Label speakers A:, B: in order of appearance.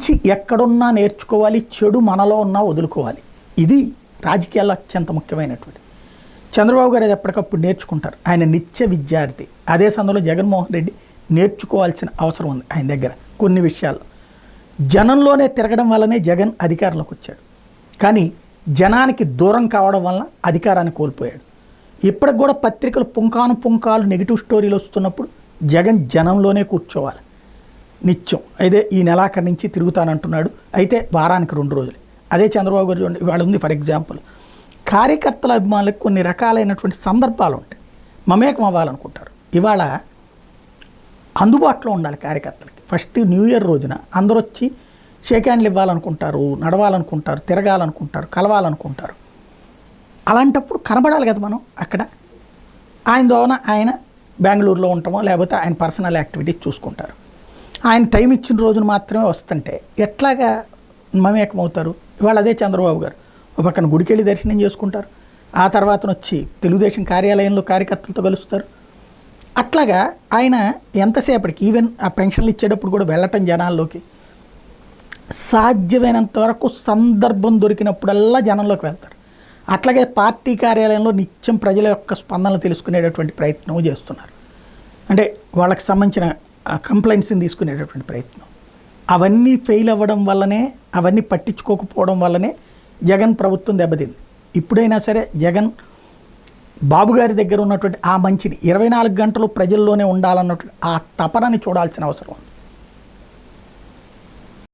A: మంచి ఎక్కడున్నా నేర్చుకోవాలి, చెడు మనలో ఉన్నా వదులుకోవాలి. ఇది రాజకీయాల్లో అత్యంత ముఖ్యమైనటువంటి. చంద్రబాబు గారు అది ఎప్పటికప్పుడు నేర్చుకుంటారు. ఆయన నిత్య విద్యార్థి. అదే సమయంలో జగన్మోహన్ రెడ్డి నేర్చుకోవాల్సిన అవసరం ఉంది ఆయన దగ్గర కొన్ని విషయాల్లో. జనంలోనే తిరగడం వల్లనే జగన్ అధికారంలోకి వచ్చాడు. కానీ జనానికి దూరం కావడం వల్ల అధికారాన్ని కోల్పోయాడు. ఇప్పటికి కూడా పత్రికలు పుంకాలు నెగిటివ్ స్టోరీలు వస్తున్నప్పుడు జగన్ జనంలోనే కూర్చోవాలి నిత్యం. అయితే ఈ నెలాఖరు నుంచి తిరుగుతానంటున్నాడు. అయితే వారానికి 2 రోజులు. అదే చంద్రబాబు గారు ఇవాళ ఉంది. ఫర్ ఎగ్జాంపుల్, కార్యకర్తల అభిమానులకు కొన్ని రకాలైనటువంటి సందర్భాలు ఉంటాయి. మమేకం అవ్వాలనుకుంటారు. ఇవాళ అందుబాటులో ఉండాలి కార్యకర్తలకి. ఫస్ట్ న్యూ ఇయర్ రోజున అందరూ వచ్చి షేక్ హ్యాండ్లు ఇవ్వాలనుకుంటారు, నడవాలనుకుంటారు, తిరగాలనుకుంటారు, కలవాలనుకుంటారు. అలాంటప్పుడు కనబడాలి కదా మనం అక్కడ. ఆయన దోన ఆయన బెంగళూరులో ఉంటామో లేకపోతే ఆయన పర్సనల్ యాక్టివిటీస్ చూసుకుంటారు. ఆయన టైం ఇచ్చిన రోజున మాత్రమే వస్తుంటే ఎట్లాగా మమేకమవుతారు? ఇవాళ అదే చంద్రబాబు గారు ఒక పక్కన గుడికి వెళ్ళి దర్శనం చేసుకుంటారు, ఆ తర్వాత వచ్చి తెలుగుదేశం కార్యాలయంలో కార్యకర్తలతో కలుస్తారు. అట్లాగా ఆయన ఎంతసేపటికి ఈవెన్ ఆ పెన్షన్లు ఇచ్చేటప్పుడు కూడా వెళ్ళటం జనాల్లోకి సాధ్యమైనంత వరకు సందర్భం దొరికినప్పుడల్లా జనంలోకి వెళ్తారు. అట్లాగే పార్టీ కార్యాలయంలో నిత్యం ప్రజల యొక్క స్పందనలు తెలుసుకునేటటువంటి ప్రయత్నం చేస్తున్నారు. అంటే వాళ్ళకి సంబంధించిన కంప్లైంట్స్ని తీసుకునేటటువంటి ప్రయత్నం. అవన్నీ ఫెయిల్ అవ్వడం వల్లనే, అవన్నీ పట్టించుకోకపోవడం వల్లనే జగన్ ప్రభుత్వం దెబ్బతింది. ఇప్పుడైనా సరే జగన్ బాబు గారి దగ్గర ఉన్నటువంటి ఆ మంచిని 24 గంటలు ప్రజల్లోనే ఉండాలన్నటువంటి ఆ తపనని చూడాల్సిన అవసరం ఉంది.